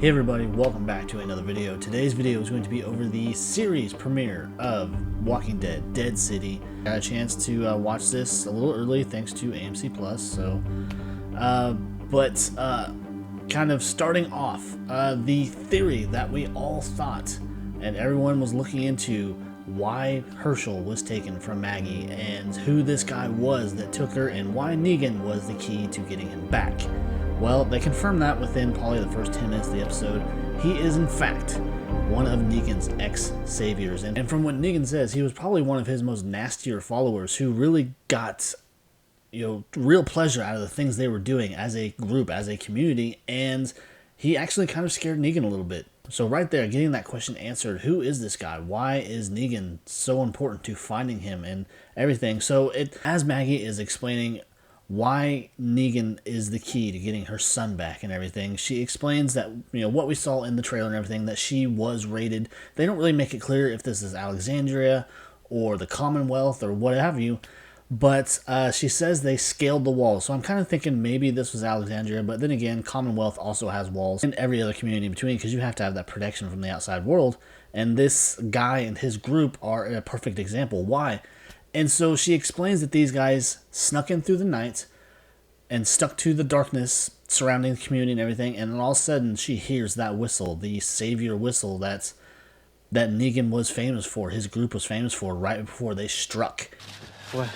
Hey everybody, welcome back to another video. Today's video is going to be over the series premiere of Walking Dead, Dead City. I got a chance to watch this a little early thanks to AMC Plus, so kind of starting off, the theory that we all thought and everyone was looking into, why Hershel was taken from Maggie and who this guy was that took her and why Negan was the key to getting him back. Well, they confirmed that within probably the first 10 minutes of the episode. He is, in fact, one of Negan's ex-saviors. And from what Negan says, he was probably one of his most nastier followers who really got, real pleasure out of the things they were doing as a group, as a community. And he actually kind of scared Negan a little bit. So right there, getting that question answered, who is this guy? Why is Negan so important to finding him and everything? So as Maggie is explaining why Negan is the key to getting her son back and everything, she explains that, what we saw in the trailer and everything, that she was raided. They don't really make it clear if this is Alexandria or the Commonwealth or what have you, but she says they scaled the walls. So I'm kind of thinking maybe this was Alexandria, but then again, Commonwealth also has walls and every other community in between because you have to have that protection from the outside world. And this guy and his group are a perfect example. Why? And so she explains that these guys snuck in through the night and stuck to the darkness surrounding the community and everything, and then all of a sudden she hears that whistle, the savior whistle that Negan was famous for, his group was famous for, right before they struck. What?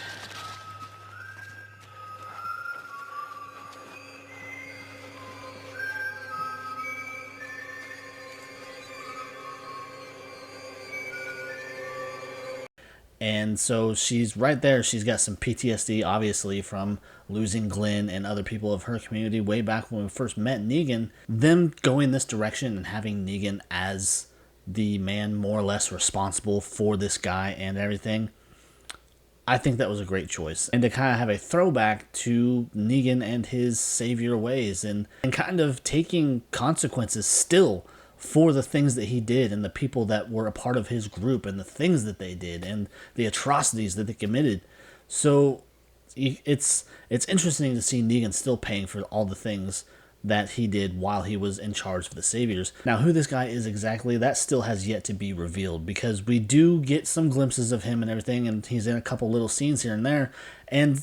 And so she's right there. She's got some PTSD, obviously, from losing Glenn and other people of her community way back when we first met Negan. Them going this direction and having Negan as the man more or less responsible for this guy and everything, I think that was a great choice. And to kind of have a throwback to Negan and his savior ways and kind of taking consequences still for the things that he did and the people that were a part of his group and the things that they did and the atrocities that they committed. So it's interesting to see Negan still paying for all the things that he did while he was in charge of the Saviors. Now, who this guy is exactly, that still has yet to be revealed, because we do get some glimpses of him and everything, and he's in a couple little scenes here and there. And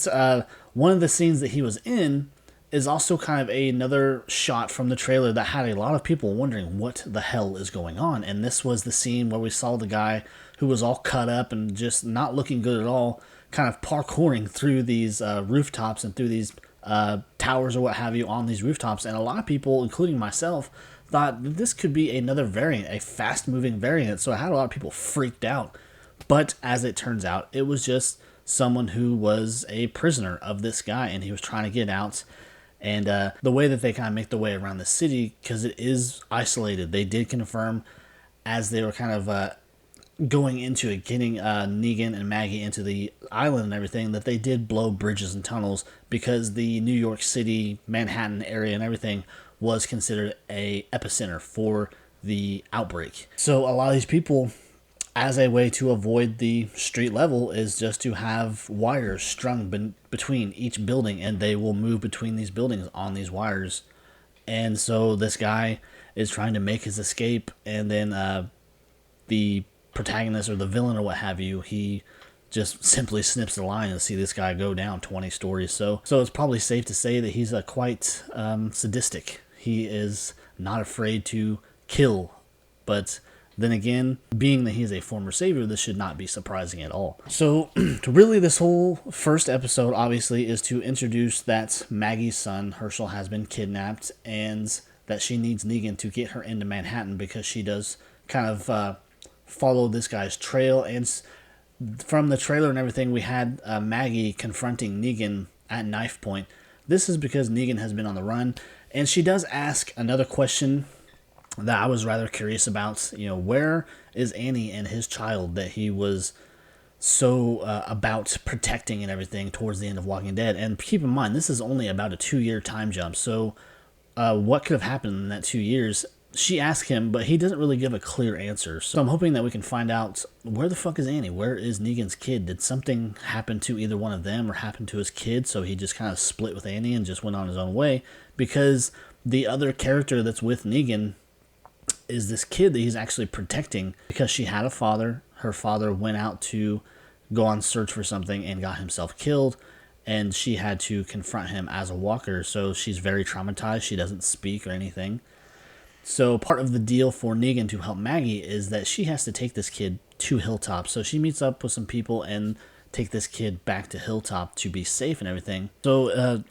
one of the scenes that he was in is also kind of another shot from the trailer that had a lot of people wondering what the hell is going on. And this was the scene where we saw the guy who was all cut up and just not looking good at all, kind of parkouring through these rooftops and through these towers or what have you on these rooftops. And a lot of people, including myself, thought that this could be another variant, a fast-moving variant. So I had a lot of people freaked out. But as it turns out, it was just someone who was a prisoner of this guy, and he was trying to get out. And the way that they kind of make their way around the city, because it is isolated, they did confirm as they were kind of going into it, getting Negan and Maggie into the island and everything, that they did blow bridges and tunnels because the New York City, Manhattan area and everything was considered a epicenter for the outbreak. So a lot of these people, as a way to avoid the street level, is just to have wires strung between each building, and they will move between these buildings on these wires. And so this guy is trying to make his escape, and then the protagonist or the villain or what have you, he just simply snips the line and see this guy go down 20 stories. So it's probably safe to say that he's quite sadistic. He is not afraid to kill, but then again, being that he's a former savior, this should not be surprising at all. So really this whole first episode obviously is to introduce that Maggie's son, Hershel, has been kidnapped and that she needs Negan to get her into Manhattan because she does kind of follow this guy's trail. And from the trailer and everything, we had Maggie confronting Negan at knife point. This is because Negan has been on the run, and she does ask another question that I was rather curious about. Where is Annie and his child that he was so about protecting and everything towards the end of Walking Dead? And keep in mind, this is only about a 2-year time jump. So what could have happened in that 2 years? She asked him, but he doesn't really give a clear answer. So I'm hoping that we can find out, where the fuck is Annie? Where is Negan's kid? Did something happen to either one of them or happen to his kid? So he just kind of split with Annie and just went on his own way, because the other character that's with Negan is this kid that he's actually protecting because she had a father. Her father went out to go on search for something and got himself killed, and she had to confront him as a walker. So she's very traumatized. She doesn't speak or anything. So part of the deal for Negan to help Maggie is that she has to take this kid to Hilltop. So she meets up with some people and take this kid back to Hilltop to be safe and everything. So,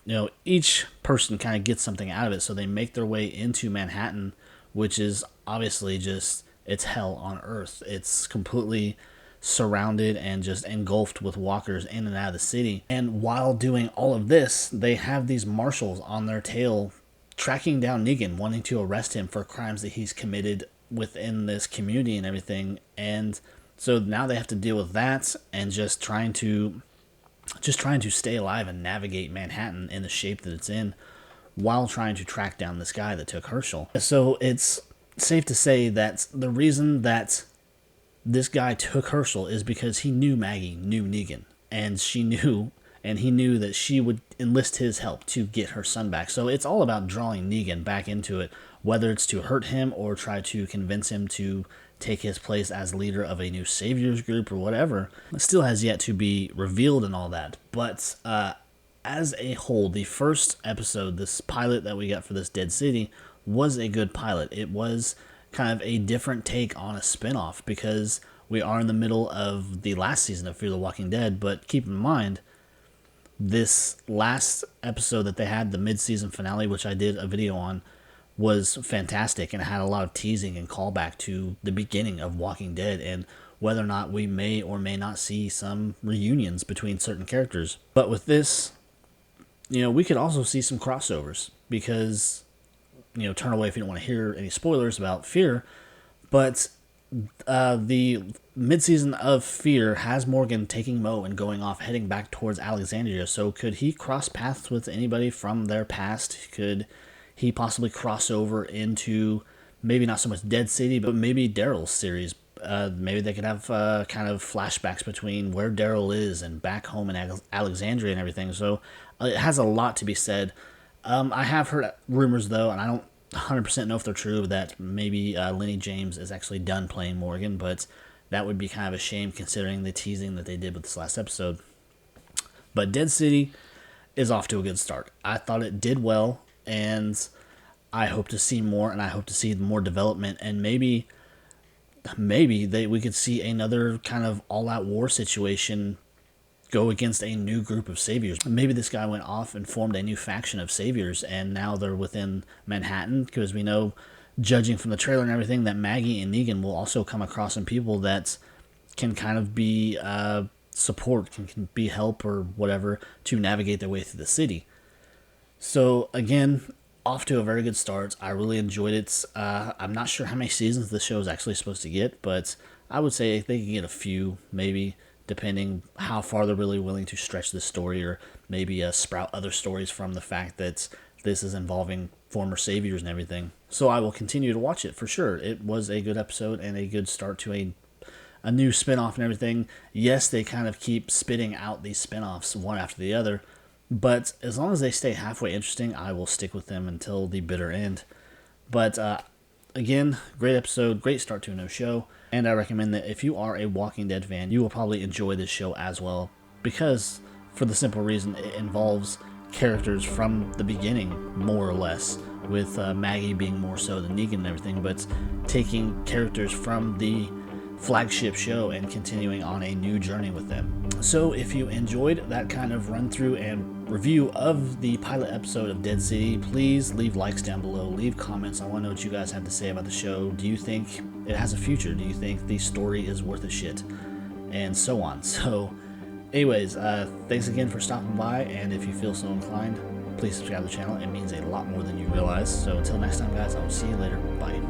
each person kind of gets something out of it. So they make their way into Manhattan, which is obviously just, it's hell on earth. It's completely surrounded and just engulfed with walkers in and out of the city. And while doing all of this, they have these marshals on their tail tracking down Negan, wanting to arrest him for crimes that he's committed within this community and everything. And so now they have to deal with that and just trying to stay alive and navigate Manhattan in the shape that it's in while trying to track down this guy that took Hershel. So it's safe to say that the reason that this guy took Hershel is because he knew Maggie knew Negan, and he knew that she would enlist his help to get her son back. So it's all about drawing Negan back into it, whether it's to hurt him or try to convince him to take his place as leader of a new saviors group or whatever. It still has yet to be revealed and all that. But as a whole, the first episode, this pilot that we got for this Dead City, was a good pilot. It was kind of a different take on a spinoff because we are in the middle of the last season of Fear the Walking Dead. But keep in mind, this last episode that they had, the mid-season finale, which I did a video on, was fantastic, and it had a lot of teasing and callback to the beginning of Walking Dead and whether or not we may or may not see some reunions between certain characters. But with this, we could also see some crossovers because, turn away if you don't want to hear any spoilers about Fear, but the mid-season of Fear has Morgan taking Mo and going off, heading back towards Alexandria. So could he cross paths with anybody from their past? Could he possibly cross over into maybe not so much Dead City, but maybe Daryl's series? Maybe they could have kind of flashbacks between where Daryl is and back home in Alexandria and everything. So it has a lot to be said. I have heard rumors, though, and I don't 100% know if they're true, that maybe Lenny James is actually done playing Morgan, but that would be kind of a shame considering the teasing that they did with this last episode. But Dead City is off to a good start. I thought it did well, and I hope to see more, and I hope to see more development, and maybe we could see another kind of all-out war situation go against a new group of saviors. Maybe this guy went off and formed a new faction of saviors, and now they're within Manhattan, because we know, judging from the trailer and everything, that Maggie and Negan will also come across some people that can kind of be support, can be help or whatever to navigate their way through the city. So again, off to a very good start. I really enjoyed it. I'm not sure how many seasons the show is actually supposed to get, but I would say they can get a few, maybe, depending how far they're really willing to stretch the story, or maybe sprout other stories from the fact that this is involving former saviors and everything. So I will continue to watch it for sure. It was a good episode and a good start to a new spinoff and everything. Yes, they kind of keep spitting out these spinoffs one after the other, but as long as they stay halfway interesting, I will stick with them until the bitter end. But again, great episode, great start to a new show, and I recommend that if you are a Walking Dead fan, you will probably enjoy this show as well, because for the simple reason it involves characters from the beginning, more or less, with Maggie being more so than Negan and everything, but taking characters from the flagship show and continuing on a new journey with them. So if you enjoyed that kind of run through and review of the pilot episode of Dead City, please leave likes down below, leave comments. I want to know what you guys have to say about the show. Do you think it has a future? Do you think the story is worth a shit? And so on. So anyways, thanks again for stopping by, and if you feel so inclined, please subscribe to the channel. It means a lot more than you realize. So until next time, guys, I will see you later. Bye.